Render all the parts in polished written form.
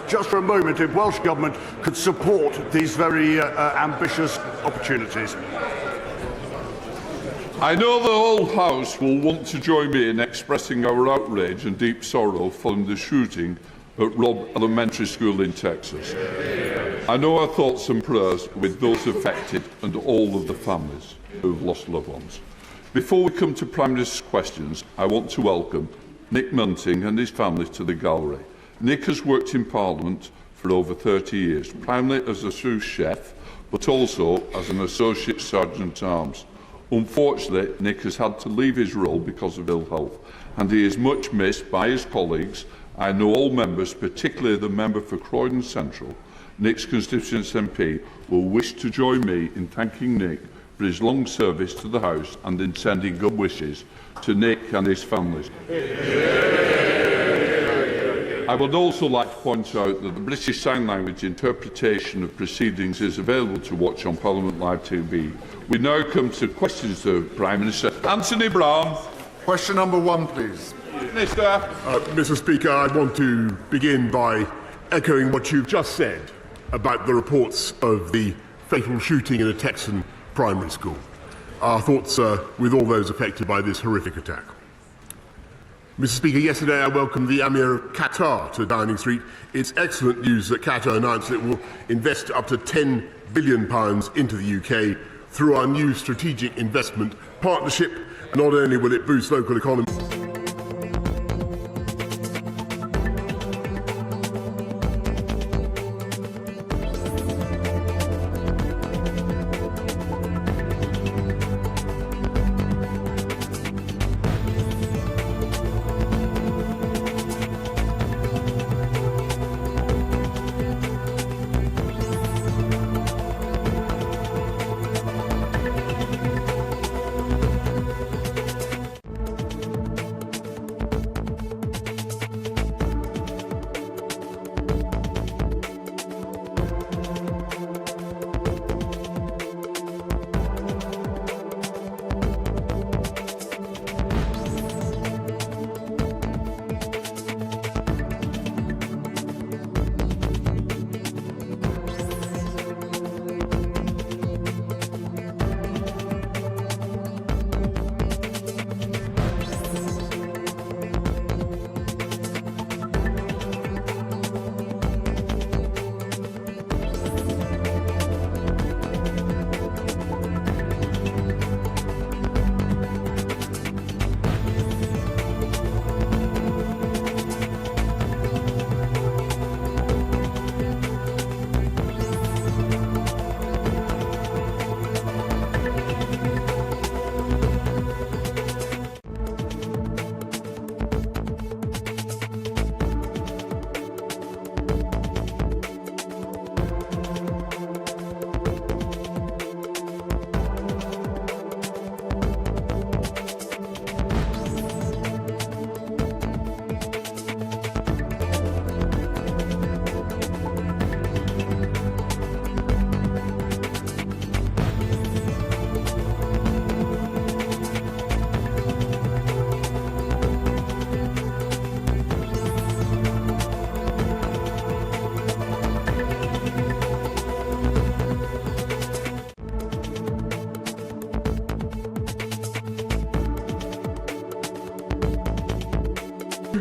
just for a moment if Welsh Government could support these very ambitious opportunities. I know the whole House will want to join me in expressing our outrage and deep sorrow following the shooting at Robb Elementary School in Texas. I know our thoughts and prayers are with those affected and all of the families who have lost loved ones. Before we come to Prime Minister's questions, I want to welcome Nick Munting and his family to the gallery. Nick has worked in Parliament for over 30 years, primarily as a sous chef, but also as an Associate Sergeant-at-Arms. Unfortunately, Nick has had to leave his role because of ill health, and he is much missed by his colleagues. I know all members, particularly the member for Croydon Central, Nick's constituency MP, will wish to join me in thanking Nick for his long service to the House and in sending good wishes to Nick and his families. I would also like to point out that the British Sign Language interpretation of proceedings is available to watch on Parliament Live TV. We now come to questions to the Prime Minister. Anthony Brown. Question number 1, please. Minister. Mr. Speaker, I want to begin by echoing what you've just said about the reports of the fatal shooting in a Texan primary school. Our thoughts are with all those affected by this horrific attack. Mr. Speaker, yesterday I welcomed the Emir of Qatar to Downing Street. It's excellent news that Qatar announced it will invest up to £10 billion into the UK through our new strategic investment partnership. And not only will it boost local economy,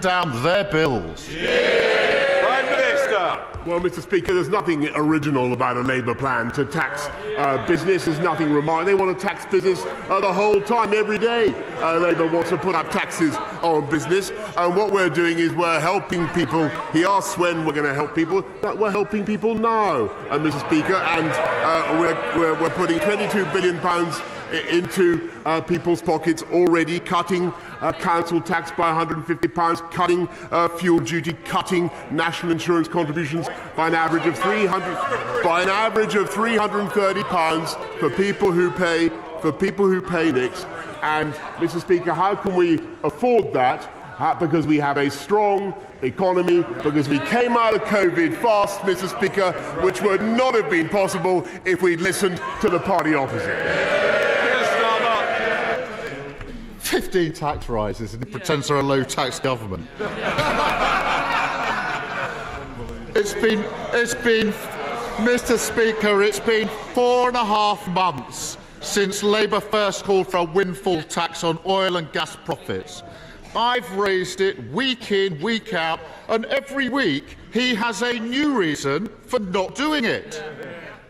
down their bills. Prime Minister. well, Mr. Speaker, there's nothing original about a Labour plan to tax business. There's nothing remarkable. They want to tax business the whole time, every day. Labour wants to put up taxes on business. And what we're doing is we're helping people. He asks when we're going to help people. We're helping people now, Mr. Speaker. And we're putting £22 billion into people's pockets already, cutting council tax by £150, cutting fuel duty, cutting national insurance contributions by an average of £330 for people who pay NICs. And, Mr. Speaker, how can we afford that? Because we have a strong economy, because we came out of COVID fast, Mr. Speaker, which would not have been possible if we'd listened to the party opposite. 15 tax rises and it pretends they're a low-tax government. Mr. Speaker, it's been 4.5 months since Labour first called for a windfall tax on oil and gas profits. I've raised it week in, week out, and every week he has a new reason for not doing it.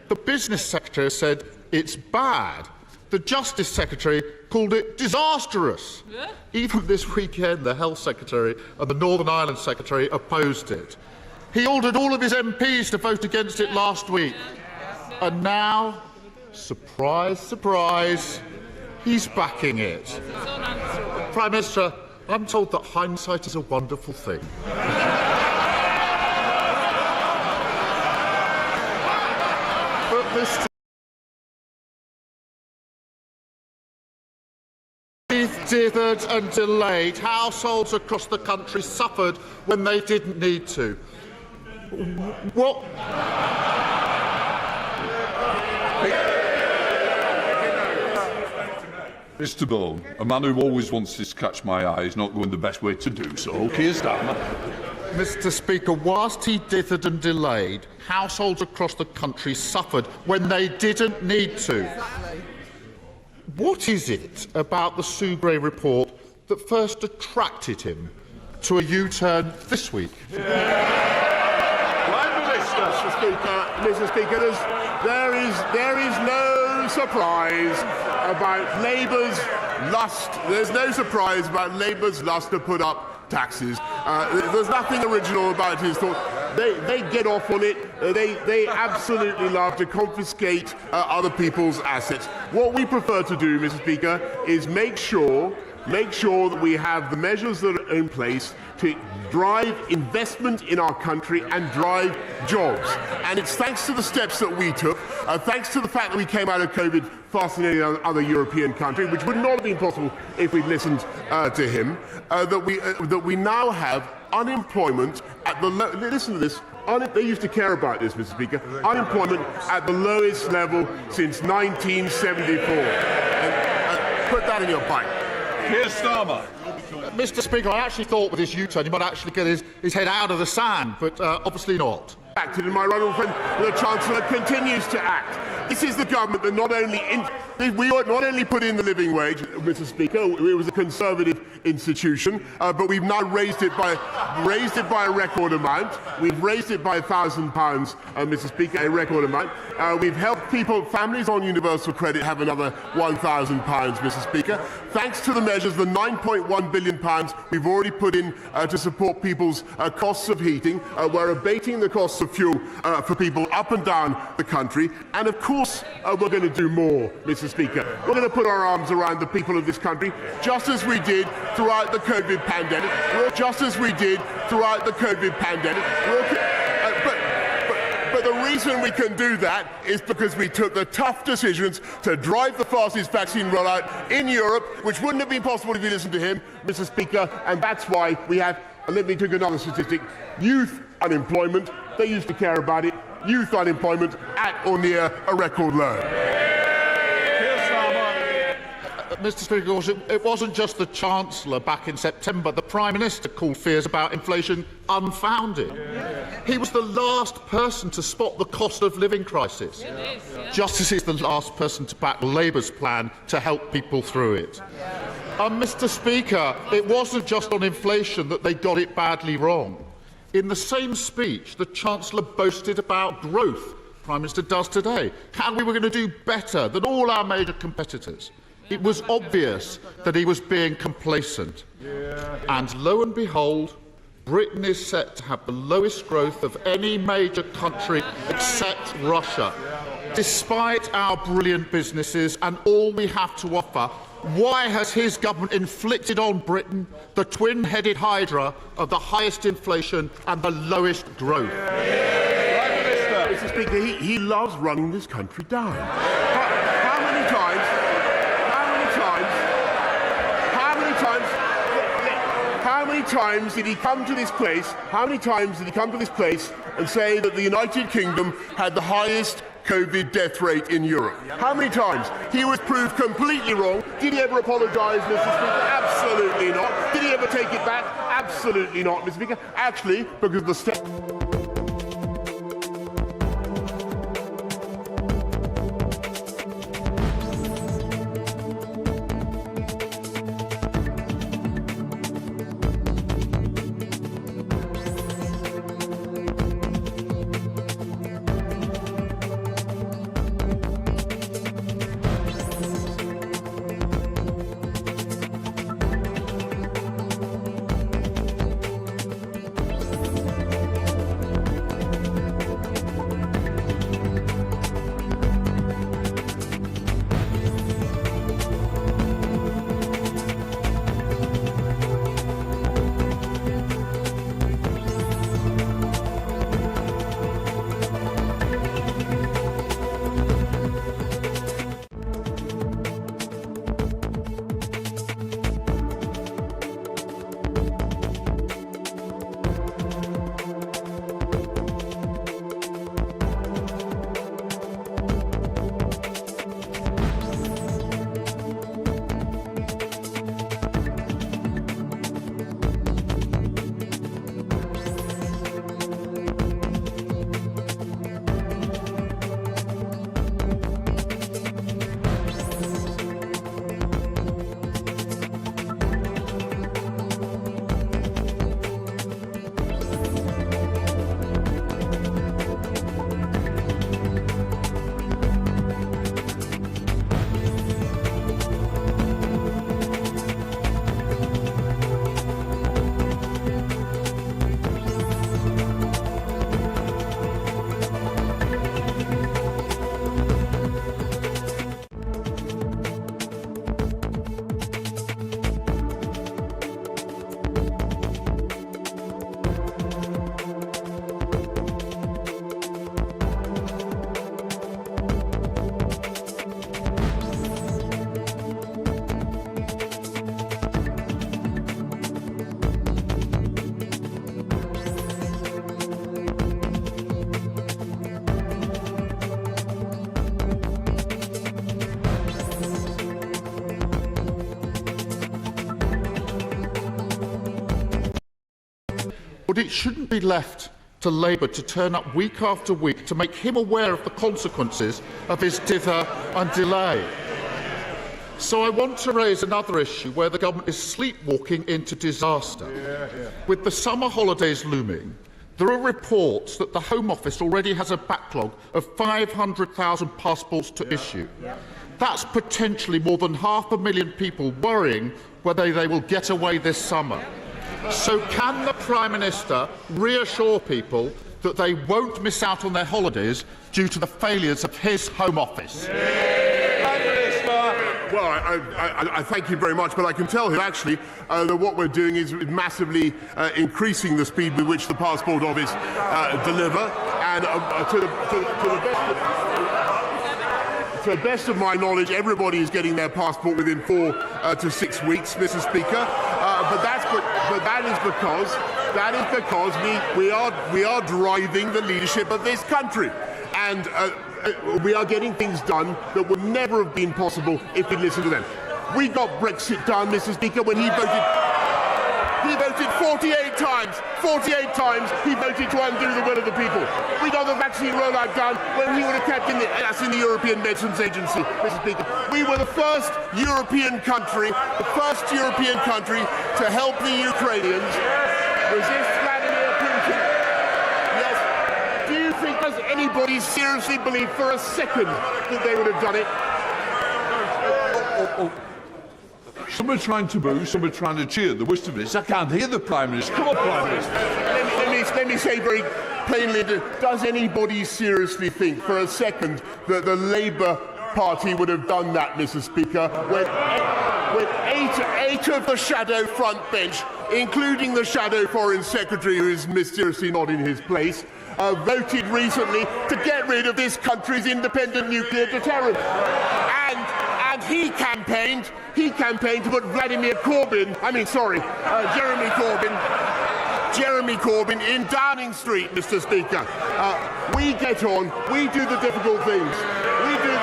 The Business Secretary said it's bad. The Justice Secretary called it disastrous. Yeah. Even this weekend, the Health Secretary and the Northern Ireland Secretary opposed it. He ordered all of his MPs to vote against it last week. And now, surprise, surprise, he's backing it. Prime Minister, I'm told that hindsight is a wonderful thing. But Mr. dithered and delayed. Households across the country suffered when they didn't need to. What? Mr. Bone, a man who always wants to catch my eye is not going the best way to do so. Keir Starmer. Mr. Speaker, whilst he dithered and delayed, households across the country suffered when they didn't need to. What is it about the Soubry report that first attracted him to a U-turn this week? Prime Minister, Mr. Speaker, there is no surprise about Labour's lust. There's no surprise about Labour's lust to put up taxes. There's nothing original about his thought. They get off on it. They absolutely love to confiscate other people's assets. What we prefer to do, Mr. Speaker, is make sure that we have the measures that are in place to drive investment in our country and drive jobs. And it's thanks to the steps that we took, thanks to the fact that we came out of COVID faster than any other European country, which would not have been possible if we'd listened to him, that we now have unemployment at the listen to this. They used to care about this, Mr. Speaker. Unemployment at the lowest level since 1974. Put that in your pipe. Keir Starmer. Mr. Speaker, I actually thought with his U-turn he might actually get his head out of the sand, but obviously not. Acted, and my right honourable friend, the Chancellor, continues to act. This is the government that not only put in the living wage, Mr. Speaker. It was a Conservative institution, but we've now raised it by a record amount. We've raised it by £1,000, Mr. Speaker, a record amount. We've helped families on universal credit have another £1,000, Mr. Speaker. Thanks to the measures, the £9.1 billion we've already put in to support people's costs of heating. We're abating the costs of fuel for people up and down the country, and of course we're going to do more, Mr. Speaker. We're going to put our arms around the people of this country, just as we did throughout the COVID pandemic. But the reason we can do that is because we took the tough decisions to drive the fastest vaccine rollout in Europe, which wouldn't have been possible if you listened to him, Mr. Speaker, and that's why we have, let me take another statistic, youth unemployment. They used to care about it. Youth unemployment at or near a record low. Mr. Speaker, it wasn't just the Chancellor back in September. The Prime Minister called fears about inflation unfounded. He was the last person to spot the cost of living crisis, just as he's the last person to back Labour's plan to help people through it. Mr. Speaker, it wasn't just on inflation that they got it badly wrong. In the same speech, the Chancellor boasted about growth, Prime Minister does today, and we were going to do better than all our major competitors. It was obvious that he was being complacent. And lo and behold, Britain is set to have the lowest growth of any major country except Russia. Despite our brilliant businesses and all we have to offer, why has his government inflicted on Britain the twin-headed hydra of the highest inflation and the lowest growth? Mr. Speaker, he loves running this country down. How many times did he come to this place? How many times did he come to this place and say that the United Kingdom had the highest COVID death rate in Europe? How many times? He was proved completely wrong. Did he ever apologise, Mr. Speaker? Absolutely not. Did he ever take it back? Absolutely not, Mr. Speaker. Actually, because the step... but it shouldn't be left to Labour to turn up week after week to make him aware of the consequences of his dither and delay. So I want to raise another issue where the government is sleepwalking into disaster. With the summer holidays looming, there are reports that the Home Office already has a backlog of 500,000 passports to issue. That's potentially more than 500,000 people worrying whether they will get away this summer. So can the Prime Minister reassure people that they won't miss out on their holidays due to the failures of his Home Office? Well, I thank you very much, but I can tell him actually that what we're doing is massively increasing the speed with which the Passport Office deliver, and to the best of my knowledge, everybody is getting their passport within 4 to 6 weeks, Mr. Speaker. But that is because we are driving the leadership of this country, and we are getting things done that would never have been possible if we listened to them. We got Brexit done, Mr. Speaker, when he voted 48 times. 48 times he voted to undo the will of the people. We got the vaccine rollout done when he would have kept us in the European Medicines Agency, Mr. Speaker. We were the first European country to help the Ukrainians resist Vladimir Putin. Yes. Do you think, does anybody seriously believe for a second that they would have done it? Some are trying to boo, some are trying to cheer. The worst of it is I can't hear the Prime Minister. Come on, Prime Minister. Let me say very plainly, does anybody seriously think for a second that the Labour Party would have done that, Mr. Speaker, when eight of the shadow front bench, including the shadow Foreign Secretary, who is mysteriously not in his place, voted recently to get rid of this country's independent nuclear deterrent? And he campaigned to put Jeremy Corbyn in Downing Street, Mr. Speaker. We get on, we do the difficult things. We take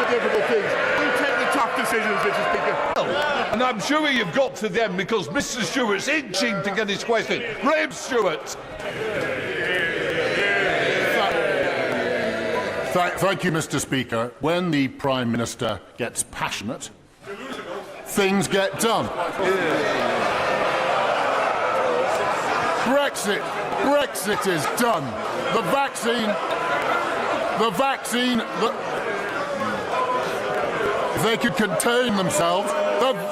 the tough decisions, Mr. Speaker. And I'm sure you've got to them because Mr. Stewart's itching to get his question. Graham Stewart. Thank you, Mr. Speaker. When the Prime Minister gets passionate, things get done. Brexit is done. The vaccine, if they could contain themselves,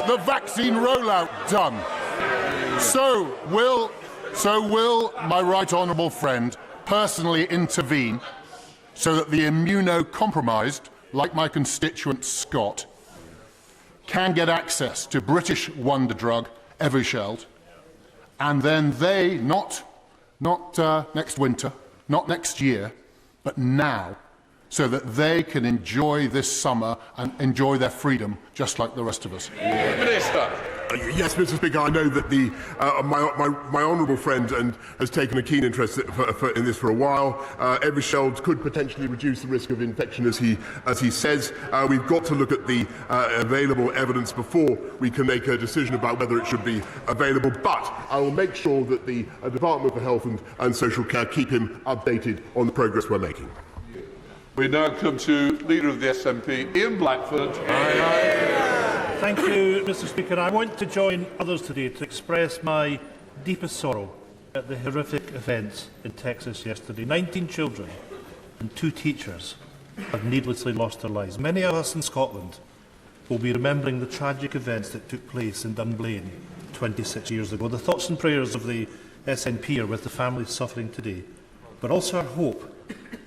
the vaccine rollout done. So will my right honourable friend personally intervene so that the immunocompromised, like my constituent Scott, can get access to British wonder drug Evusheld, and then they, not next winter, not next year, but now, so that they can enjoy this summer and enjoy their freedom just like the rest of us. Minister. Yes, Mr. Speaker, I know that my honourable friend has taken a keen interest in this for a while. Evusheld could potentially reduce the risk of infection, as he says. We've got to look at the available evidence before we can make a decision about whether it should be available. But I will make sure that the Department for Health and Social Care keep him updated on the progress we're making. We now come to Leader of the SNP, Ian Blackford. Thank you, Mr. Speaker. I want to join others today to express my deepest sorrow at the horrific events in Texas yesterday. 19 children and 2 teachers have needlessly lost their lives. Many of us in Scotland will be remembering the tragic events that took place in Dunblane 26 years ago. The thoughts and prayers of the SNP are with the families suffering today, but also our hope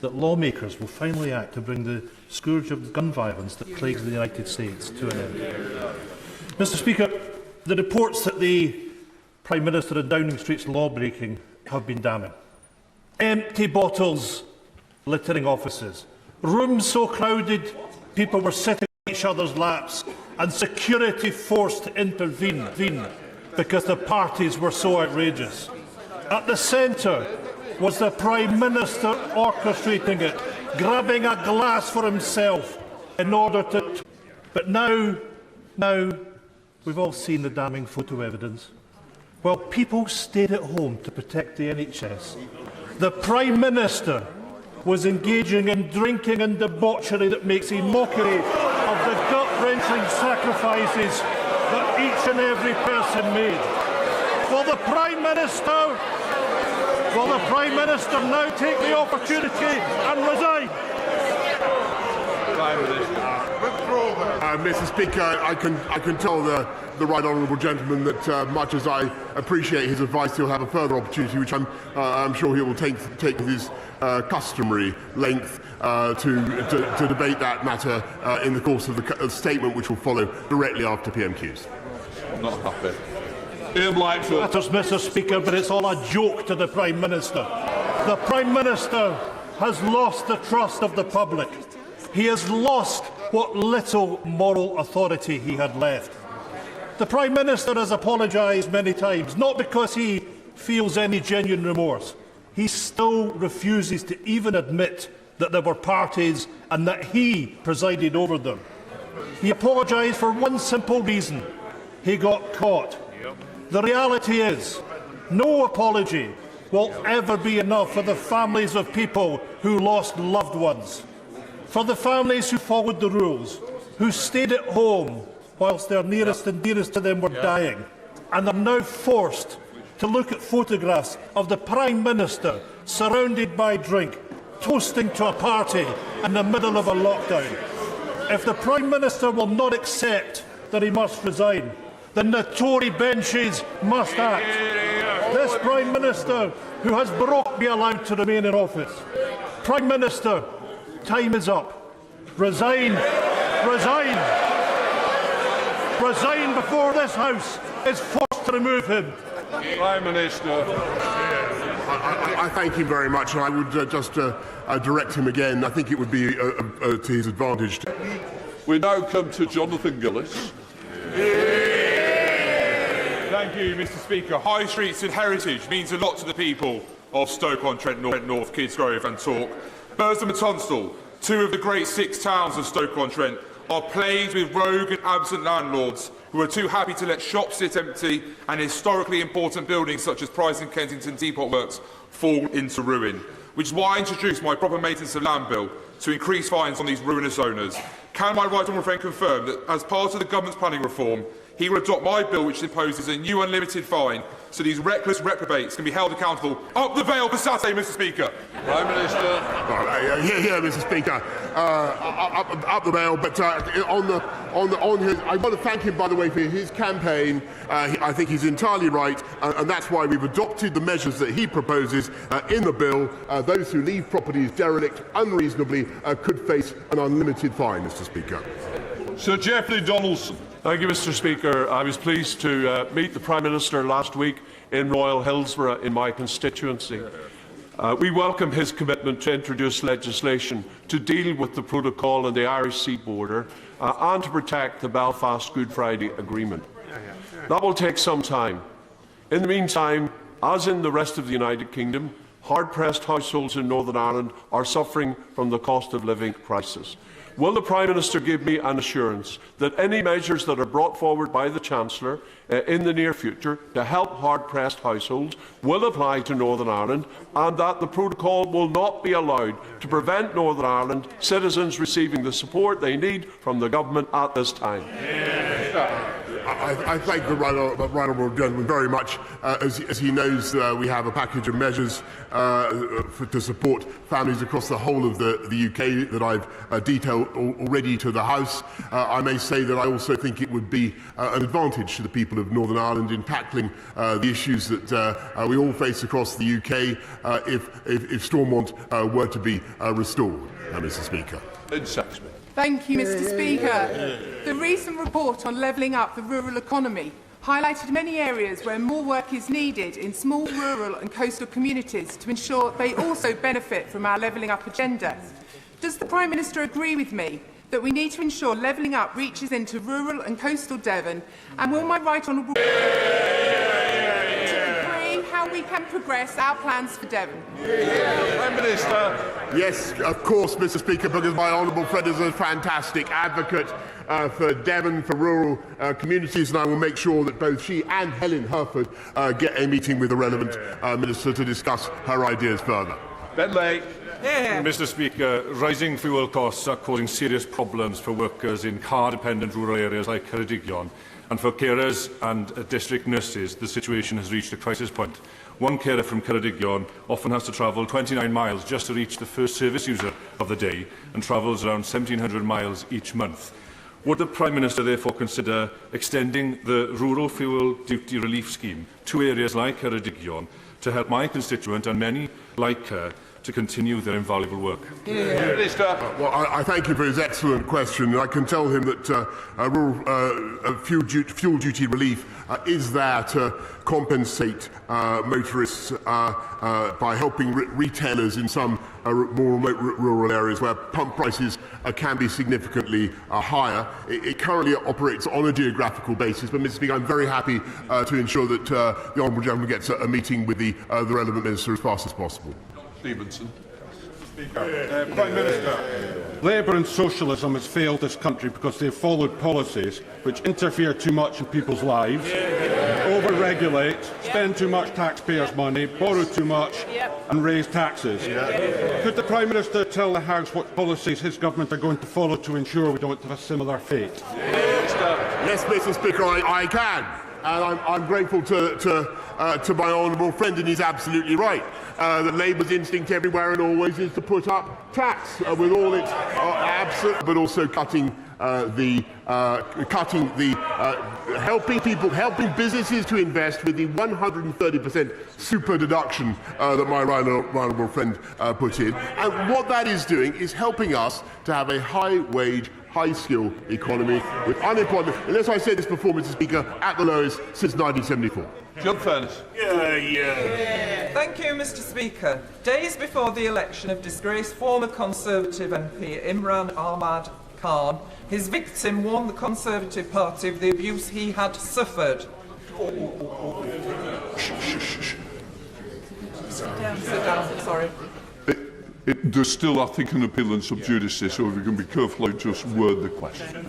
that lawmakers will finally act to bring the scourge of gun violence that plagues the United States to an end. Mr. Speaker, the reports that the Prime Minister and Downing Street's law-breaking have been damning. Empty bottles littering offices, rooms so crowded people were sitting on each other's laps, and security forced to intervene because the parties were so outrageous. At the centre was the Prime Minister orchestrating it, grabbing a glass for himself in order to... But now we've all seen the damning photo evidence. while people stayed at home to protect the NHS. The Prime Minister was engaging in drinking and debauchery that makes a mockery of the gut-wrenching sacrifices that each and every person made. Will the Prime Minister now take the opportunity and resign? Mr. Speaker, I can tell the right honourable gentleman that much as I appreciate his advice, he'll have a further opportunity, which I'm sure he will take with his customary length to debate that matter in the course of the statement which will follow directly after PMQs. I'm not happy. Matters, Mr. Speaker, but it's all a joke to the Prime Minister. The Prime Minister has lost the trust of the public. He has lost what little moral authority he had left. The Prime Minister has apologised many times, not because he feels any genuine remorse. He still refuses to even admit that there were parties and that he presided over them. He apologised for one simple reason: he got caught. The reality is, no apology will ever be enough for the families of people who lost loved ones, for the families who followed the rules, who stayed at home whilst their nearest and dearest to them were dying, and are now forced to look at photographs of the Prime Minister surrounded by drink, toasting to a party in the middle of a lockdown. If the Prime Minister will not accept that he must resign, then the Tory benches must act. This Prime Minister, who has broke, be allowed to remain in office. Prime Minister, time is up. Resign. Resign. Resign before this House is forced to remove him. Prime Minister. I thank him very much, and I would just direct him again. I think it would be to his advantage. We now come to Jonathan Gillis. Thank you, Mr. Speaker. High streets and heritage means a lot to the people of Stoke-on-Trent North, Kidsgrove and Tork. Burslem and Tunstall, two of the great 6 towns of Stoke-on-Trent, are plagued with rogue and absent landlords who are too happy to let shops sit empty and historically important buildings such as Price and Kensington Depot Works fall into ruin. Which is why I introduced my proper maintenance of land bill to increase fines on these ruinous owners. Can my right honourable friend confirm that, as part of the government's planning reform, he will adopt my bill which imposes a new unlimited fine so these reckless reprobates can be held accountable? Up the veil for Saturday, Mr. Speaker. Prime Minister. Here, Mr. Speaker. Up the veil, but on his, I want to thank him, by the way, for his campaign. I think he's entirely right, and that's why we've adopted the measures that he proposes in the bill. Those who leave properties derelict unreasonably could face an unlimited fine, Mr. Speaker. Sir Geoffrey Donaldson. Thank you, Mr. Speaker. I was pleased to meet the Prime Minister last week in Royal Hillsborough in my constituency. We welcome his commitment to introduce legislation to deal with the protocol on the Irish Sea border and to protect the Belfast Good Friday Agreement. That will take some time. In the meantime, as in the rest of the United Kingdom, hard-pressed households in Northern Ireland are suffering from the cost of living crisis. Will the Prime Minister give me an assurance that any measures that are brought forward by the Chancellor in the near future to help hard-pressed households will apply to Northern Ireland, and that the protocol will not be allowed to prevent Northern Ireland citizens receiving the support they need from the government at this time? I thank the right honourable gentleman very much. As he knows, we have a package of measures to support families across the whole of the UK that I've detailed already to the House. I may say that I also think it would be an advantage to the people of Northern Ireland in tackling the issues that we all face across the UK if Stormont were to be restored, Mr. Speaker. Thank you, Mr. Speaker. The recent report on levelling up the rural economy highlighted many areas where more work is needed in small rural and coastal communities to ensure they also benefit from our levelling up agenda. Does the Prime Minister agree with me that we need to ensure levelling up reaches into rural and coastal Devon, and will my right honourable agree how we can progress our plans for Devon. Prime Minister. Yes, of course, Mr. Speaker, because my honourable friend is a fantastic advocate for Devon, for rural communities, and I will make sure that both she and Helen Herford get a meeting with the relevant minister to discuss her ideas further. Bentley. Mr. Speaker, rising fuel costs are causing serious problems for workers in car-dependent rural areas like Ceredigion, and for carers and district nurses, the situation has reached a crisis point. One carer from Ceredigion often has to travel 29 miles just to reach the first service user of the day, and travels around 1,700 miles each month. Would the Prime Minister therefore consider extending the Rural Fuel Duty Relief Scheme to areas like Ceredigion to help my constituent and many like her to continue their invaluable work? Well, I thank you for his excellent question. I can tell him that rural fuel duty relief is there to compensate motorists by helping retailers in some more remote rural areas where pump prices can be significantly higher. It currently operates on a geographical basis, but Mr. Speaker, I'm very happy to ensure that the Honourable Gentleman gets a meeting with the relevant minister as fast as possible. Stevenson. Prime Minister, Labour and Socialism has failed this country because they have followed policies which interfere too much in people's lives, over-regulate, spend too much taxpayers' money, borrow too much and raise taxes. Could the Prime Minister tell the House what policies his government are going to follow to ensure we don't have a similar fate? Yes, Mr. Speaker, I can. And I'm grateful to my honourable friend, and he's absolutely right. That Labour's instinct everywhere and always is to put up tax with all its but also helping businesses to invest with the 130% super deduction that my honourable friend put in. And what that is doing is helping us to have a high-wage, high-skill economy with unemployment, and as I said this before, Mr. Speaker, at the lowest since 1974. John Furness. Thank you, Mr. Speaker. Days before the election of disgraced former Conservative MP Imran Ahmad Khan, his victim warned the Conservative Party of the abuse he had suffered. Sit down, sorry. There's still, I think, an appeal in sub judice, so if we can be careful how you just word the question.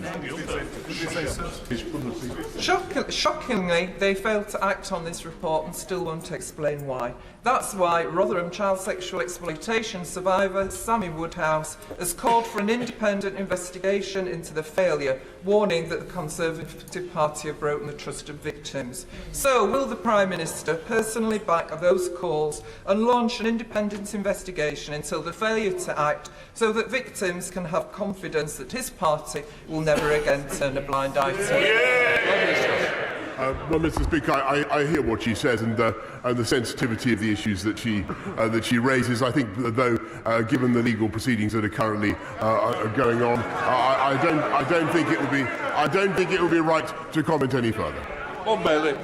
Shockingly, they failed to act on this report and still won't explain why. That's why Rotherham child sexual exploitation survivor Sammy Woodhouse has called for an independent investigation into the failure, warning that the Conservative Party have broken the trust of victims. So, will the Prime Minister personally back those calls and launch an independent investigation until the failure to act, so that victims can have confidence that his party will never again turn a blind eye to it? Well, Mr. Speaker, I hear what she says and the sensitivity of the issues that she raises. I think, though, given the legal proceedings that are currently going on, I don't think it would be right to comment any further. On Bailey.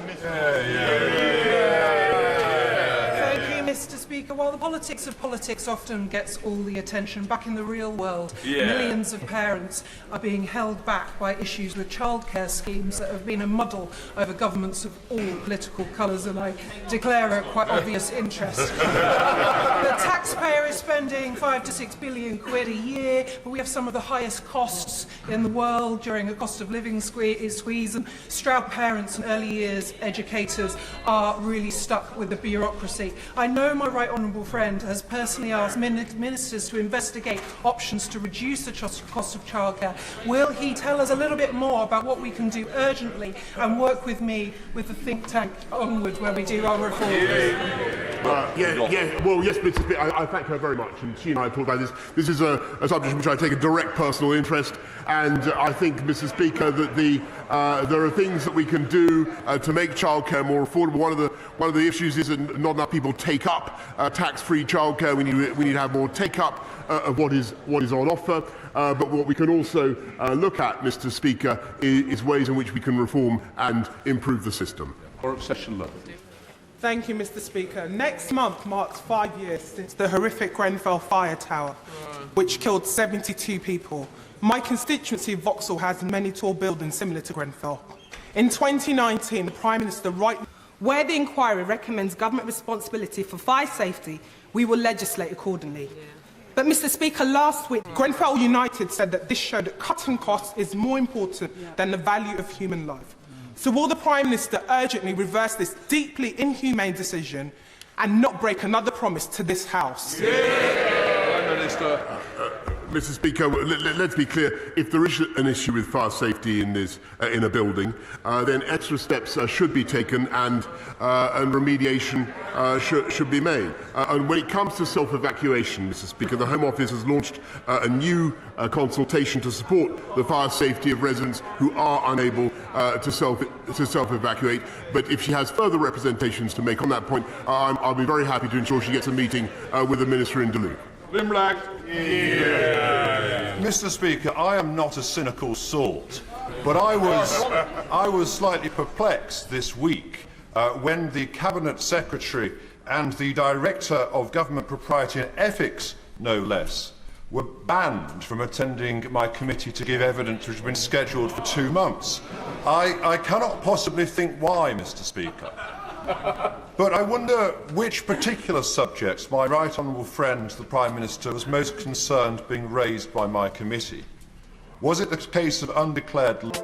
Mr. Speaker, while the politics of politics often gets all the attention, back in the real world, millions of parents are being held back by issues with childcare schemes that have been a muddle over governments of all political colours, and I declare a quite obvious interest. The taxpayer is spending 5 to 6 billion quid a year, but we have some of the highest costs in the world during a cost of living squeeze, and Stroud parents and early years educators are really stuck with the bureaucracy. I know my right honourable friend has personally asked ministers to investigate options to reduce the cost of childcare. Will he tell us a little bit more about what we can do urgently and work with me with the think tank Onward where we do our reforms? Well, yes, Mr. Speaker, I thank her very much, and she and I have talked about this. This is a subject in which I take a direct personal interest, and I think, Mr. Speaker, that there are things that we can do to make childcare more affordable. One of the issues is that not enough people take up tax-free childcare. We need to have more take-up of what is on offer. But what we can also look at, Mr. Speaker, is ways in which we can reform and improve the system. Thank you, Mr. Speaker. Next month marks 5 years since the horrific Grenfell fire tower, which killed 72 people. My constituency of Vauxhall has many tall buildings similar to Grenfell. In 2019, the Prime Minister rightly Where the inquiry recommends government responsibility for fire safety, we will legislate accordingly. But, Mr Speaker, last week, Grenfell United said that this showed that cutting costs is more important than the value of human life. So will the Prime Minister urgently reverse this deeply inhumane decision and not break another promise to this House? Prime Minister. Mr Speaker, let's be clear. If there is an issue with fire safety in a building, then extra steps should be taken and remediation should be made. And when it comes to self-evacuation, Mr Speaker, the Home Office has launched a new consultation to support the fire safety of residents who are unable to self-evacuate. But if she has further representations to make on that point, I'll be very happy to ensure she gets a meeting with the Minister in Duluth. Mr Speaker, I am not a cynical sort, but I was slightly perplexed this week when the Cabinet Secretary and the Director of Government Propriety and Ethics, no less, were banned from attending my committee to give evidence which had been scheduled for 2 months. I cannot possibly think why, Mr Speaker. But I wonder which particular subjects my right honourable friend, the Prime Minister, was most concerned being raised by my committee. Was it the case of undeclared...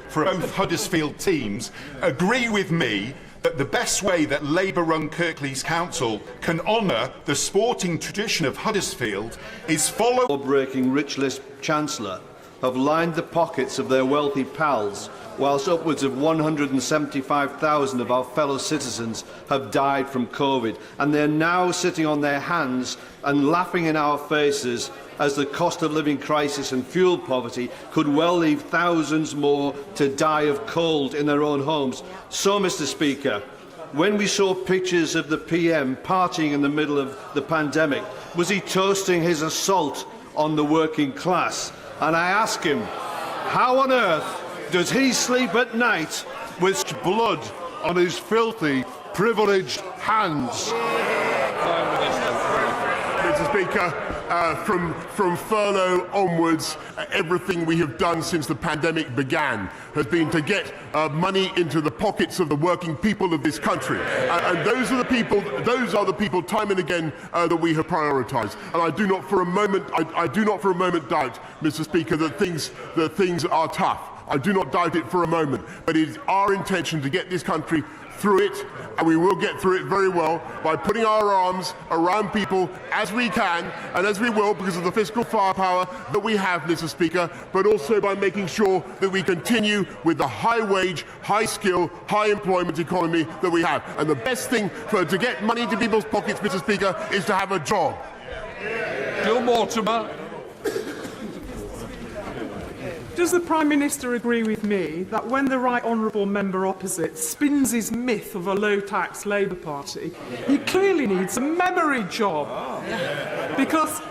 for both Huddersfield teams agree with me that the best way that Labour-run Kirklees Council can honour the sporting tradition of Huddersfield is follow... ...breaking rich list Chancellor have lined the pockets of their wealthy pals, whilst upwards of 175,000 of our fellow citizens have died from COVID, and they're now sitting on their hands and laughing in our faces as the cost of living crisis and fuel poverty could well leave thousands more to die of cold in their own homes. So, Mr Speaker, when we saw pictures of the PM partying in the middle of the pandemic, was he toasting his assault on the working class? And I ask him, how on earth does he sleep at night with blood on his filthy, privileged hands? Mr Speaker, from furlough onwards, everything we have done since the pandemic began has been to get money into the pockets of the working people of this country. And those are the people time and again that we have prioritised. And I do not for a moment doubt, Mr Speaker, that things are tough. I do not doubt it for a moment. But it is our intention to get this country through it, and we will get through it very well by putting our arms around people as we can and as we will because of the fiscal firepower that we have, Mr Speaker, but also by making sure that we continue with the high wage, high skill, high employment economy that we have. And the best thing to get money into people's pockets, Mr Speaker, is to have a job. Bill Mortimer. Does the Prime Minister agree with me that when the right honourable member opposite spins his myth of a low-tax Labour Party, he clearly needs a memory job? Because,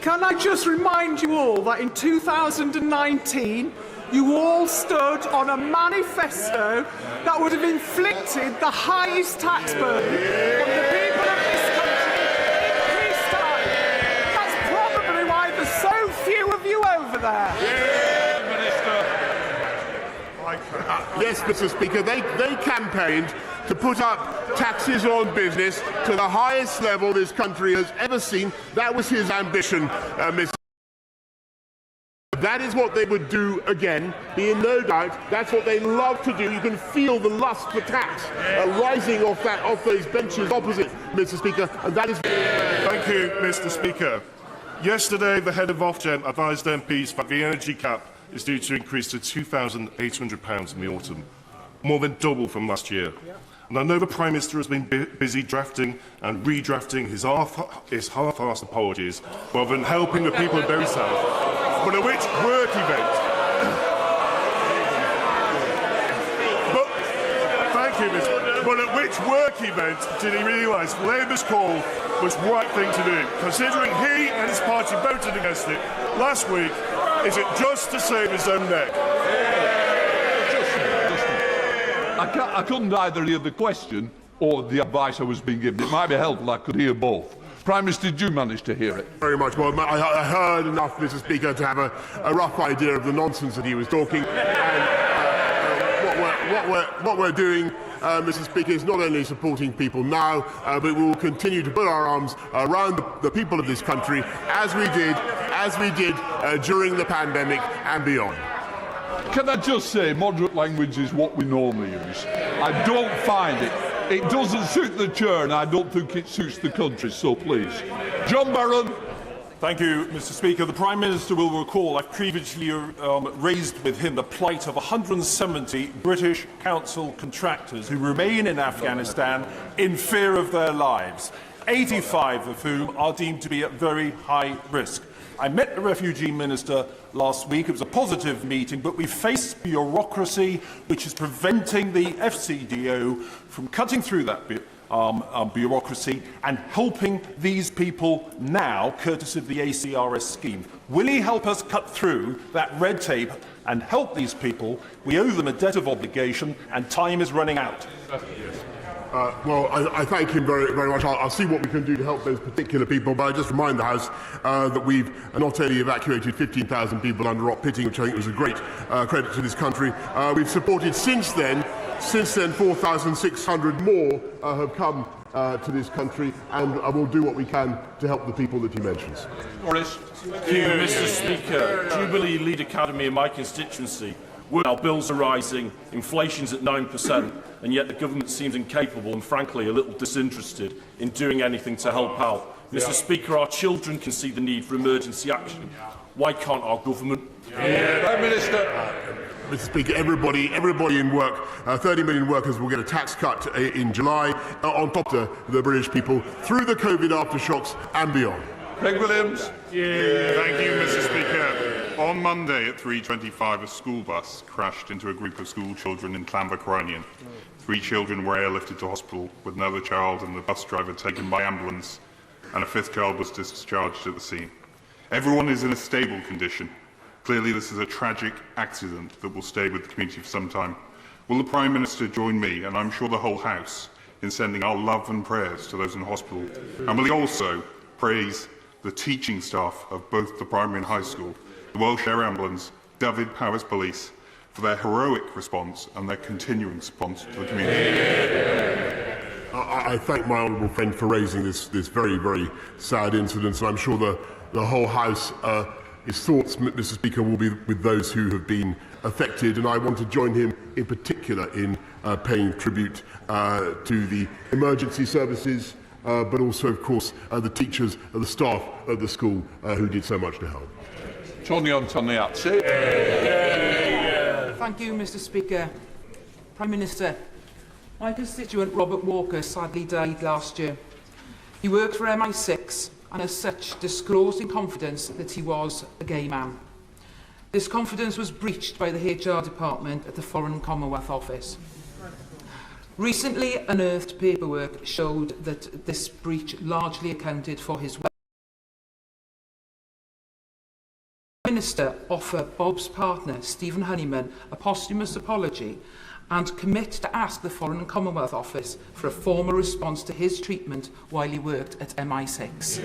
can I just remind you all that in 2019, you all stood on a manifesto that would have inflicted the highest tax burden on the people of this country in peacetime. That's probably why there's so few of you over there. Yes, Mr. Speaker, they campaigned to put up taxes on business to the highest level this country has ever seen. That was his ambition, Mr. That is what they would do again, be in no doubt. That's what they love to do. You can feel the lust for tax rising off those benches opposite, Mr. Speaker, and that is... Thank you, Mr. Speaker. Yesterday, the head of Ofgem advised MPs that the energy cap is due to increase to £2,800 in the autumn, more than double from last year. And I know the Prime Minister has been busy drafting and redrafting his half-assed apologies rather than helping the people of Bury South. But at which work event? Thank you, Mr. But at which work event did he realise Labour's call was the right thing to do, considering he and his party voted against it last week? Is it just to save his own neck? I couldn't either hear the question or the advice I was being given. It might be helpful I could hear both. Prime Minister, did you manage to hear it? Very much. Well, I heard enough, Mr. Speaker, to have a rough idea of the nonsense that he was talking. And what we're doing, Mr. Speaker, is not only supporting people now, but we will continue to put our arms around the people of this country as we did during the pandemic and beyond. Can I just say, moderate language is what we normally use. I don't find it. It doesn't suit the chair, and I don't think it suits the country, so please. John Barron. Thank you, Mr. Speaker. The Prime Minister will recall I've previously raised with him the plight of 170 British Council contractors who remain in Afghanistan in fear of their lives, 85 of whom are deemed to be at very high risk. I met the Refugee Minister last week. It was a positive meeting, but we face bureaucracy which is preventing the FCDO from cutting through that bureaucracy and helping these people now, courtesy of the ACRS scheme. Will he help us cut through that red tape and help these people? We owe them a debt of obligation, and time is running out. Well, I thank him very, very much. I'll see what we can do to help those particular people, but I just remind the House that we've not only evacuated 15,000 people under Rock Pitting, which I think was a great credit to this country, we've supported since then 4,600 more have come to this country, and I will do what we can to help the people that he mentions. Boris. Thank you, Mr. Speaker. Jubilee Lead Academy in my constituency. Our bills are rising, inflation's at 9%, and yet the government seems incapable and, frankly, a little disinterested in doing anything to help out. Mr. Speaker, our children can see the need for emergency action. Why can't our government? Prime Minister. Mr. Speaker, everybody in work, 30 million workers will get a tax cut in July, on top of the British people, through the COVID aftershocks and beyond. Greg Williams. Thank you, Mr. Speaker. On Monday at 3:25, a school bus crashed into a group of school children in Llanfachronion. 3 children were airlifted to hospital, with another child and the bus driver taken by ambulance, and a 5th child was discharged at the scene. Everyone is in a stable condition. Clearly, this is a tragic accident that will stay with the community for some time. Will the Prime Minister join me, and I'm sure the whole House, in sending our love and prayers to those in hospital? And will he also praise the teaching staff of both the primary and high school, the Welsh Air Ambulance, Dyfed Powers Police, for their heroic response and their continuing response to the community? I thank my honourable friend for raising this very, very sad incident, and I'm sure the whole House, his thoughts, Mr. Speaker, will be with those who have been affected, and I want to join him in particular in paying tribute to the emergency services, but also, of course, the teachers and the staff of the school who did so much to help. Tony Antoniazzi. Thank you, Mr. Speaker. Prime Minister, my constituent Robert Walker sadly died last year. He worked for MI6 and as such disclosed in confidence that he was a gay man. This confidence was breached by the HR department at the Foreign Commonwealth Office. Recently unearthed paperwork showed that this breach largely accounted for his Minister offer Bob's partner, Stephen Honeyman, a posthumous apology and commit to ask the Foreign and Commonwealth Office for a formal response to his treatment while he worked at MI6?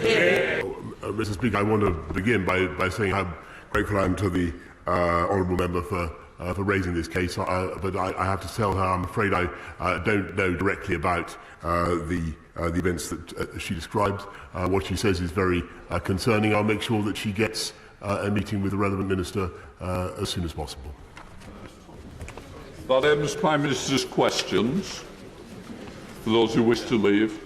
Mr. Speaker, I want to begin by saying how grateful I am to the honourable member for raising this case, but I have to tell her I'm afraid I don't know directly about the events that she described. What she says is very concerning. I'll make sure that she gets a meeting with the relevant minister as soon as possible. That ends Prime Minister's questions. For those who wish to leave.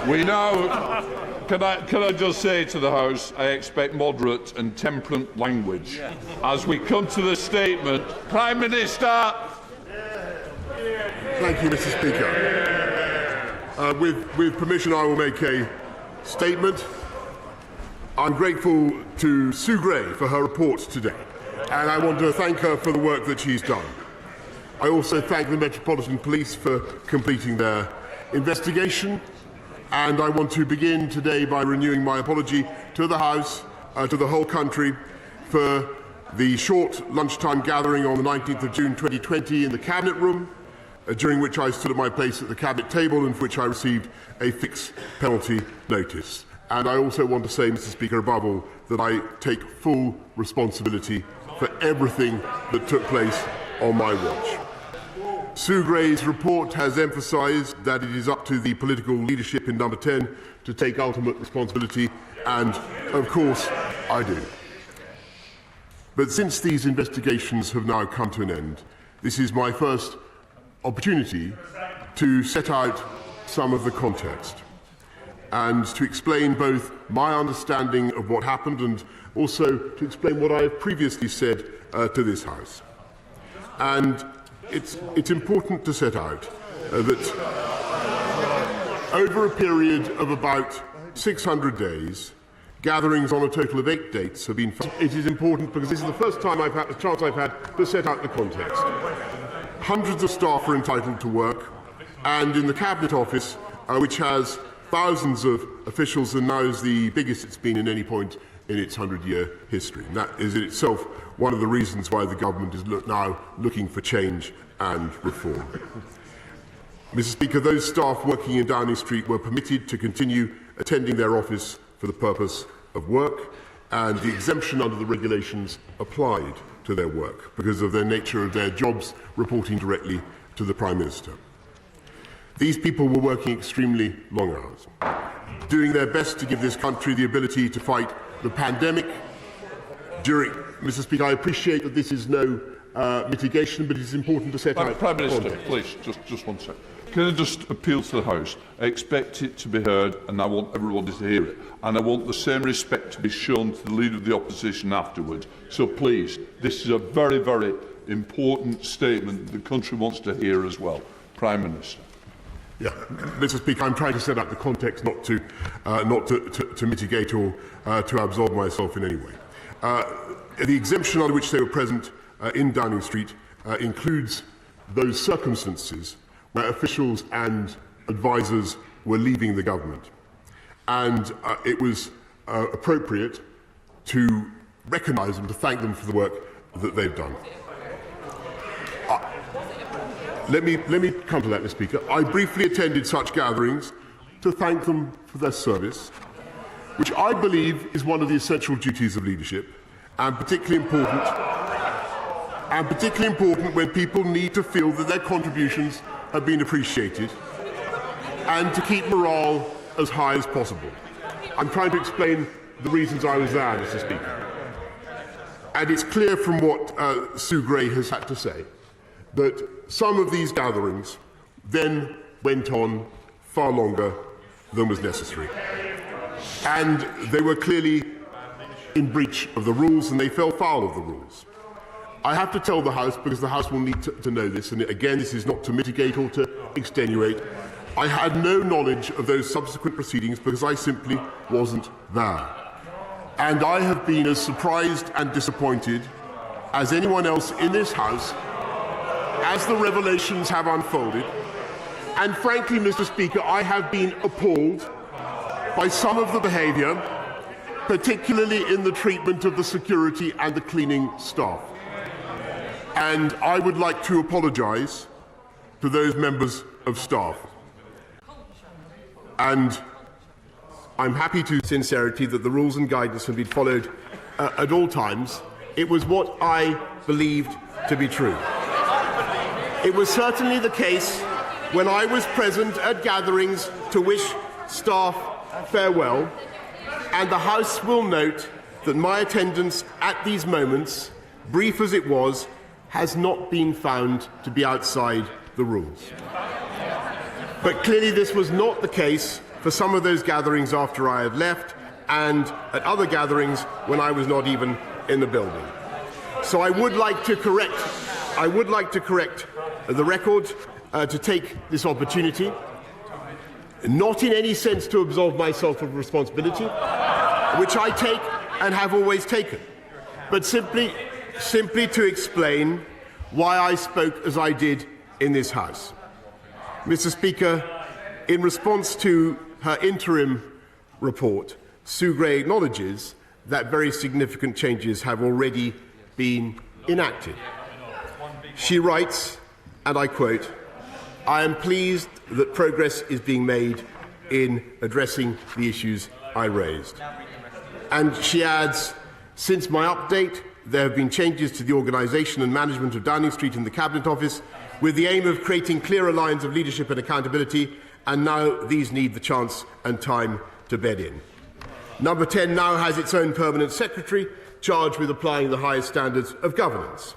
We now, can I just say to the House, I expect moderate and temperate language. As we come to the statement, Prime Minister. Thank you, Mr. Speaker. With permission, I will make a statement. I'm grateful to Sue Gray for her report today, and I want to thank her for the work that she's done. I also thank the Metropolitan Police for completing their investigation, and I want to begin today by renewing my apology to the House, to the whole country, for the short lunchtime gathering on the 19th of June 2020 in the Cabinet Room, during which I stood at my place at the Cabinet table and for which I received a fixed penalty notice. And I also want to say, Mr. Speaker, above all, that I take full responsibility for everything that took place on my watch. Sue Gray's report has emphasised that it is up to the political leadership in Number 10 to take ultimate responsibility, and, of course, I do. But since these investigations have now come to an end, this is my first opportunity to set out some of the context and to explain both my understanding of what happened and also to explain what I have previously said to this House. And it's important to set out that over a period of about 600 days, gatherings on a total of 8 dates have been. It is important because this is the first time I've had the chance I've had to set out the context. Hundreds of staff are entitled to work, and in the Cabinet Office, which has thousands of officials and now is the biggest it's been at any point in its 100-year history. And that is in itself one of the reasons why the government is now looking for change and reform. Mr. Speaker, those staff working in Downing Street were permitted to continue attending their office for the purpose of work, and the exemption under the regulations applied to their work because of the nature of their jobs reporting directly to the Prime Minister. These people were working extremely long hours, doing their best to give this country the ability to fight the pandemic. Mr. Speaker, I appreciate that this is no mitigation, but it is important to set out Prime Minister, context. please, just one second. Can I just appeal to the House? I expect it to be heard, and I want everybody to hear it. And I want the same respect to be shown to the Leader of the Opposition afterwards. So please, this is a very, very important statement that the country wants to hear as well. Prime Minister. Yeah, Mr. Speaker, I'm trying to set out the context, not to mitigate or to absolve myself in any way. The exemption under which they were present in Downing Street includes those circumstances where officials and advisers were leaving the government, and it was appropriate to recognise them, to thank them for the work that they've done. Let me come to that, Mr. Speaker. I briefly attended such gatherings to thank them for their service, which I believe is one of the essential duties of leadership, and particularly important when people need to feel that their contributions have been appreciated, and to keep morale as high as possible. I'm trying to explain the reasons I was there, Mr. Speaker. And it's clear from what Sue Gray has had to say that some of these gatherings then went on far longer than was necessary. And they were clearly in breach of the rules, and they fell foul of the rules. I have to tell the House, because the House will need to know this, and again, this is not to mitigate or to extenuate, I had no knowledge of those subsequent proceedings because I simply wasn't there. And I have been as surprised and disappointed as anyone else in this House as the revelations have unfolded. And frankly, Mr. Speaker, I have been appalled by some of the behaviour, particularly in the treatment of the security and the cleaning staff. And I would like to apologise to those members of staff. And I'm happy to sincerity that the rules and guidance have been followed at all times. It was what I believed to be true. It was certainly the case when I was present at gatherings to wish staff farewell, and the House will note that my attendance at these moments, brief as it was, has not been found to be outside the rules. But clearly this was not the case for some of those gatherings after I had left, and at other gatherings when I was not even in the building. So I would like to correct the record, to take this opportunity, not in any sense to absolve myself of responsibility, which I take and have always taken, but simply to explain why I spoke as I did in this House. Mr. Speaker, in response to her interim report, Sue Gray acknowledges that very significant changes have already been enacted. She writes, and I quote, "I am pleased that progress is being made in addressing the issues I raised." And she adds, "Since my update, there have been changes to the organisation and management of Downing Street in the Cabinet Office with the aim of creating clearer lines of leadership and accountability, and now these need the chance and time to bed in. Number 10 now has its own permanent secretary charged with applying the highest standards of governance.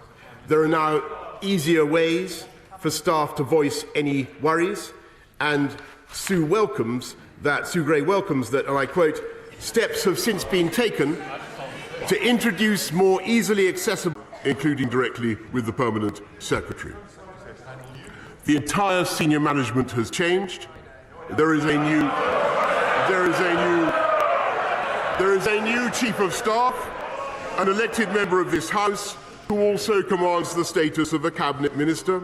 There are now easier ways for staff to voice any worries, and Sue Gray welcomes that, and I quote, "Steps have since been taken to introduce more easily accessible," including directly with the permanent secretary. The entire senior management has changed. There is a new chief of staff, an elected member of this House, who also commands the status of a cabinet minister.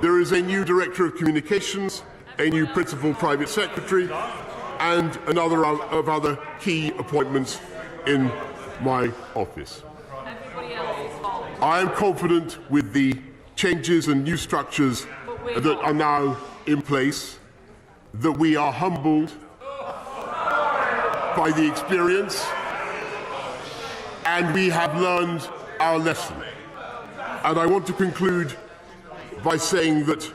There is a new director of communications, a new principal private secretary, and another of other key appointments in my office. I am confident with the changes and new structures that are now in place, that we are humbled by the experience, and we have learned our lesson. And I want to conclude by saying that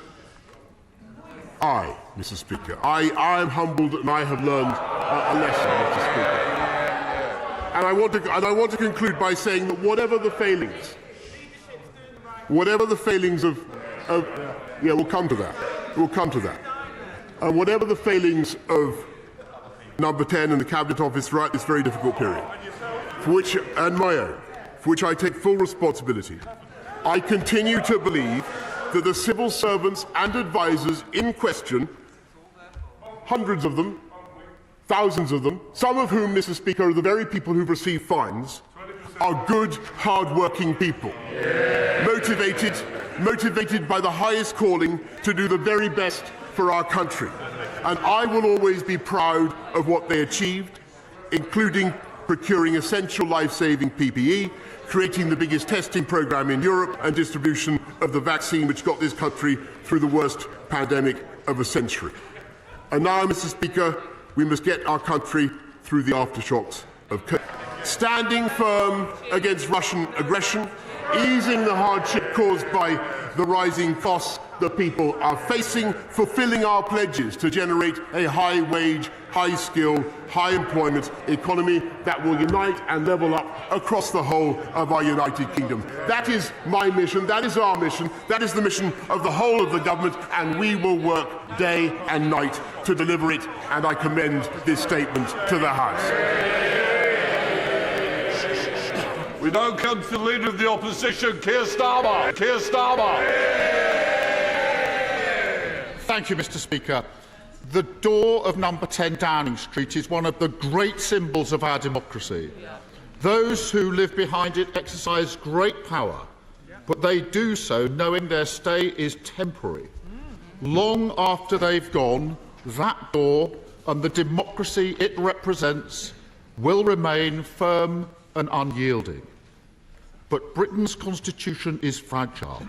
I, Mr. Speaker, I am humbled and I have learned a lesson, Mr. Speaker. And I want to conclude by saying that whatever the failings of we'll come to that. Whatever the failings of Number 10 and the Cabinet Office throughout this very difficult period, for which I take full responsibility, I continue to believe that the civil servants and advisers in question, hundreds of them, thousands of them, some of whom, Mr. Speaker, are the very people who've received fines, are good, hard-working people, motivated by the highest calling to do the very best for our country. And I will always be proud of what they achieved, including procuring essential life-saving PPE, creating the biggest testing programme in Europe, and distribution of the vaccine which got this country through the worst pandemic of a century. And now, Mr. Speaker, we must get our country through the aftershocks of COVID. Standing firm against Russian aggression, easing the hardship caused by the rising costs that people are facing, fulfilling our pledges to generate a high-wage, high-skill, high-employment economy that will unite and level up across the whole of our United Kingdom. That is my mission, that is our mission, that is the mission of the whole of the government, and we will work day and night to deliver it, and I commend this statement to the House. We now come to the Leader of the Opposition, Keir Starmer. Keir Starmer. Thank you, Mr. Speaker. The door of Number 10 Downing Street is one of the great symbols of our democracy. Those who live behind it exercise great power, but they do so knowing their stay is temporary. Long after they've gone, that door and the democracy it represents will remain firm and unyielding. But Britain's constitution is fragile.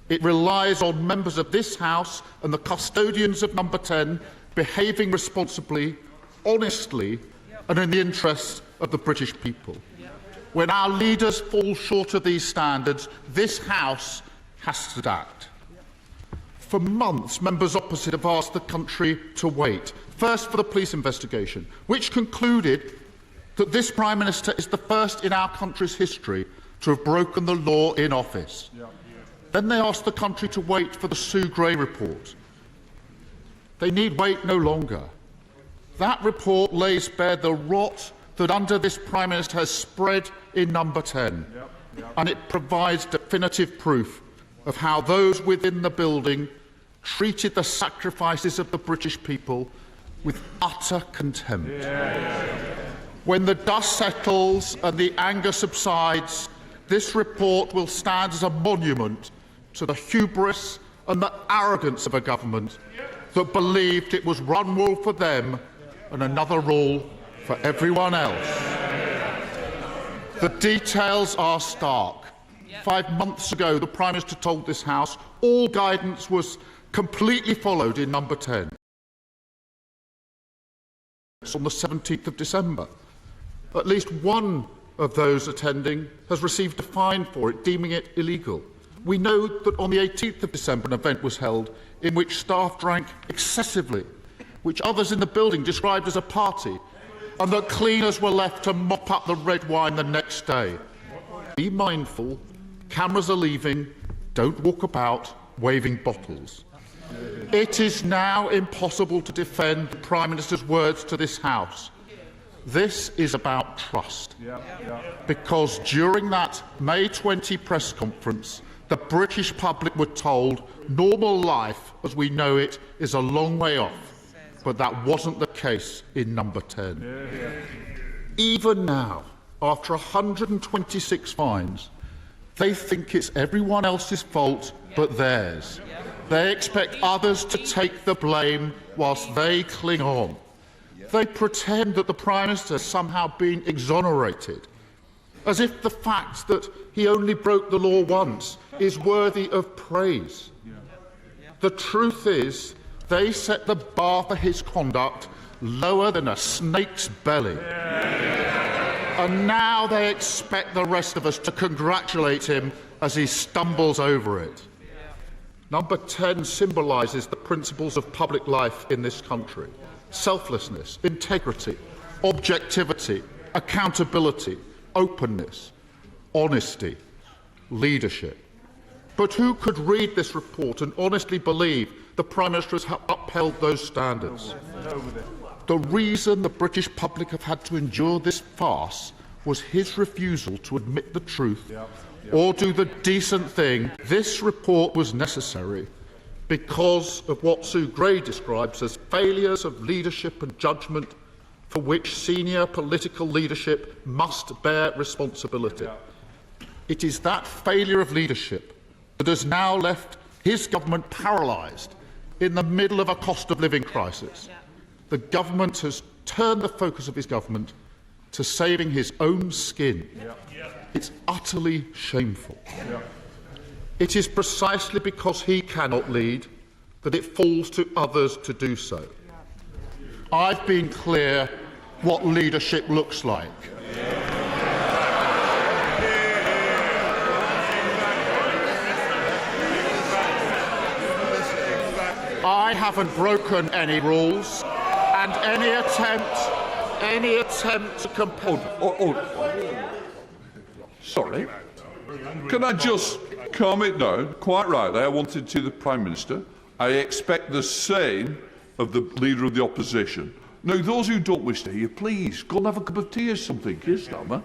It relies on members of this House and the custodians of Number 10 behaving responsibly, honestly, and in the interests of the British people. When our leaders fall short of these standards, this House has to act. For months, members opposite have asked the country to wait. First for the police investigation, which concluded that this Prime Minister is the first in our country's history to have broken the law in office. Then they asked the country to wait for the Sue Gray report. They need wait no longer. That report lays bare the rot that under this Prime Minister has spread in Number 10, and it provides definitive proof of how those within the building treated the sacrifices of the British people with utter contempt. When the dust settles and the anger subsides, this report will stand as a monument to the hubris and the arrogance of a government that believed it was one rule for them and another rule for everyone else. The details are stark. 5 months ago, the Prime Minister told this House all guidance was completely followed in Number 10. On the 17th of December. At least one of those attending has received a fine for it, deeming it illegal. We know that on the 18th of December an event was held in which staff drank excessively, which others in the building described as a party, and that cleaners were left to mop up the red wine the next day. Be mindful, cameras are leaving, don't walk about waving bottles. It is now impossible to defend the Prime Minister's words to this House. This is about trust. Because during that May 20 press conference, the British public were told normal life as we know it is a long way off. But that wasn't the case in Number 10. Even now, after 126 fines, they think it's everyone else's fault but theirs. They expect others to take the blame whilst they cling on. They pretend that the Prime Minister has somehow been exonerated, as if the fact that he only broke the law once is worthy of praise. The truth is, they set the bar for his conduct lower than a snake's belly. And now they expect the rest of us to congratulate him as he stumbles over it. Number 10 symbolises the principles of public life in this country: selflessness, integrity, objectivity, accountability, openness, honesty, leadership. But who could read this report and honestly believe the Prime Minister has upheld those standards? The reason the British public have had to endure this farce was his refusal to admit the truth or do the decent thing. This report was necessary because of what Sue Gray describes as failures of leadership and judgment for which senior political leadership must bear responsibility. It is that failure of leadership that has now left his government paralysed in the middle of a cost of living crisis. The government has turned the focus of his government to saving his own skin. It's utterly shameful. It is precisely because he cannot lead that it falls to others to do so. I've been clear what leadership looks like. I haven't broken any rules, and any attempt to compel... Sorry. Can I just calm it down? Quite rightly, I wanted to the Prime Minister. I expect the same of the Leader of the Opposition. Now, those who don't wish to hear, please, go and have a cup of tea or something. Yes, Stammer.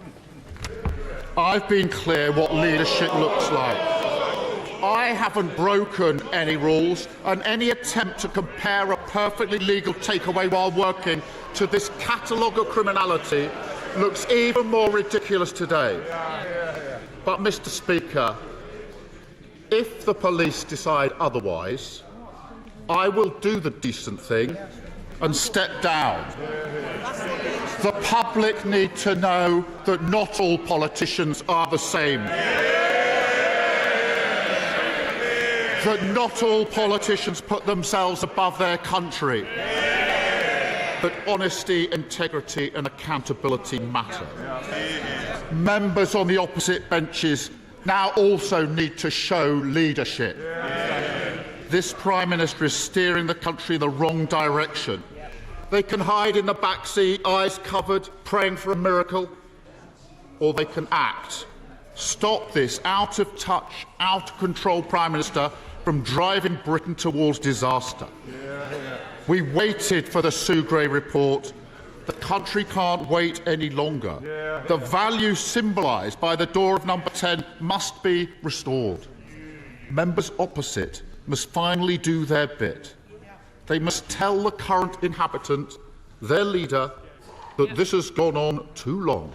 I've been clear what leadership looks like. I haven't broken any rules, and any attempt to compare a perfectly legal takeaway while working to this catalogue of criminality looks even more ridiculous today. But, Mr. Speaker, if the police decide otherwise, I will do the decent thing and step down. The public need to know that not all politicians are the same. That not all politicians put themselves above their country. That honesty, integrity and accountability matter. Members on the opposite benches now also need to show leadership. This Prime Minister is steering the country in the wrong direction. They can hide in the back seat, eyes covered, praying for a miracle, or they can act. Stop this out of touch, out of control Prime Minister from driving Britain towards disaster. We waited for the Sue Gray report. The country can't wait any longer. The values symbolised by the door of number 10 must be restored. Members opposite must finally do their bit. They must tell the current inhabitant, their leader, that this has gone on too long.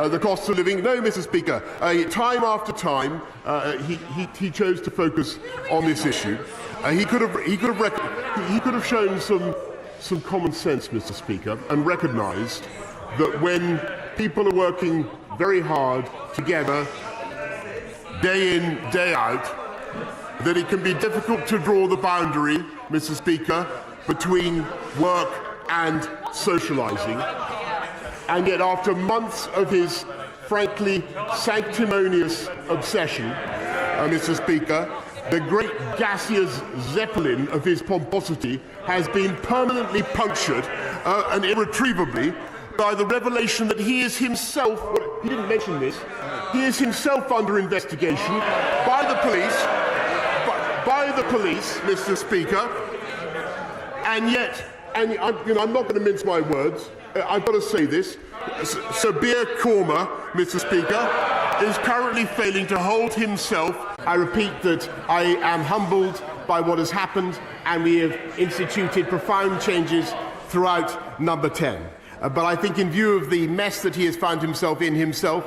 The cost of living. No, Mr. Speaker. Time after time, he chose to focus on this issue. He could have shown some common sense, Mr. Speaker, and recognised that when people are working very hard together, day in, day out, that it can be difficult to draw the boundary, Mr. Speaker, between work and socialising. And yet, after months of his, frankly, sanctimonious obsession, Mr. Speaker, the great gaseous zeppelin of his pomposity has been permanently punctured and irretrievably by the revelation that he is himself, he didn't mention this, he is himself under investigation by the police, Mr. Speaker, and yet, I'm not going to mince my words, I've got to say this, Sabir Korma, Mr. Speaker, is currently failing to hold himself. I repeat that I am humbled by what has happened, and we have instituted profound changes throughout number 10. But I think in view of the mess that he has found himself in himself,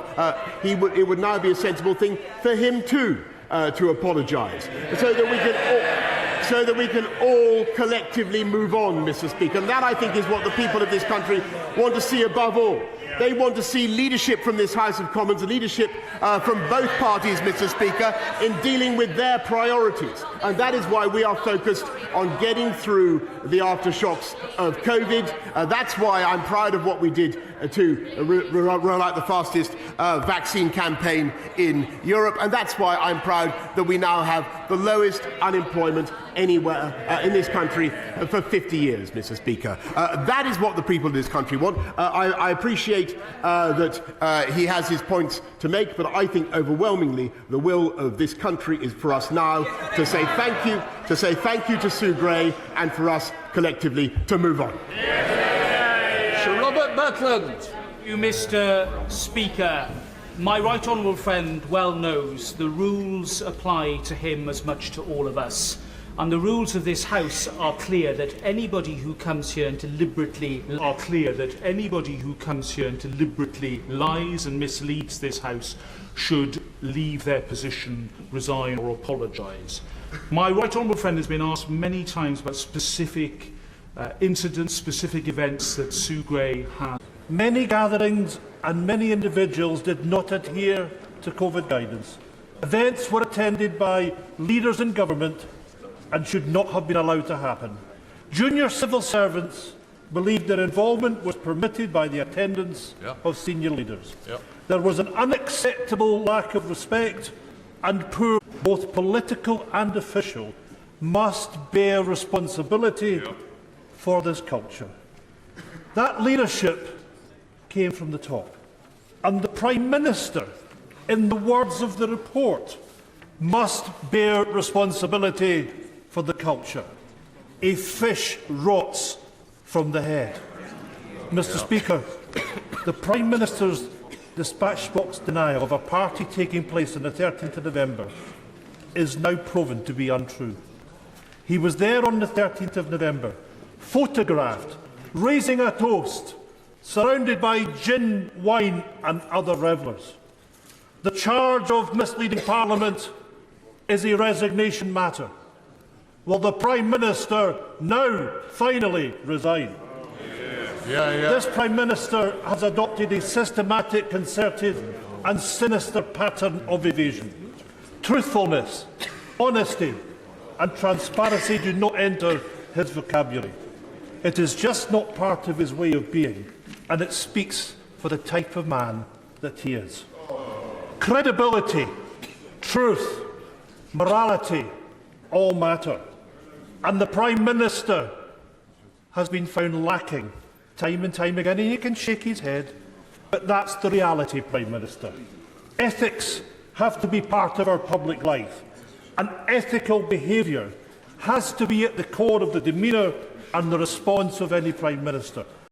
it would now be a sensible thing for him too to apologise, so that we can all collectively move on, Mr. Speaker. And that, I think, is what the people of this country want to see above all. They want to see leadership from this House of Commons, leadership from both parties, Mr. Speaker, in dealing with their priorities. And that is why we are focused on getting through the aftershocks of COVID. That's why I'm proud of what we did to roll out the fastest vaccine campaign in Europe. And that's why I'm proud that we now have the lowest unemployment anywhere in this country for 50 years, Mr. Speaker. That is what the people of this country want. I appreciate that he has his points to make, but I think overwhelmingly the will of this country is for us now to say thank you to Sue Gray, and for us collectively to move on. Sir Robert Buckland. You, Mr. Speaker. My right honourable friend well knows the rules apply to him as much to all of us. And the rules of this House are clear that anybody who comes here and deliberately lies and misleads this House should leave their position, resign or apologise. My right honourable friend has been asked many times about specific incidents, specific events that Sue Gray had. Many gatherings and many individuals did not adhere to COVID guidance. Events were attended by leaders in government and should not have been allowed to happen. Junior civil servants believed their involvement was permitted by the attendance of senior leaders. There was an unacceptable lack of respect, and poor, both political and official, must bear responsibility for this culture. That leadership came from the top, and the Prime Minister, in the words of the report, must bear responsibility for the culture. A fish rots from the head. Mr. Speaker, the Prime Minister's dispatch box denial of a party taking place on the 13th of November is now proven to be untrue. He was there on the 13th of November, photographed, raising a toast, surrounded by gin, wine and other revellers. The charge of misleading Parliament is a resignation matter. Will the Prime Minister now finally resign? This Prime Minister has adopted a systematic, concerted and sinister pattern of evasion. Truthfulness, honesty and transparency do not enter his vocabulary. It is just not part of his way of being, and it speaks for the type of man that he is. Credibility, truth, morality all matter, and the Prime Minister has been found lacking time and time again. And he can shake his head, but that's the reality, Prime Minister. Ethics have to be part of our public life, and ethical behaviour has to be at the core of the demeanour and the response of any Prime Minister.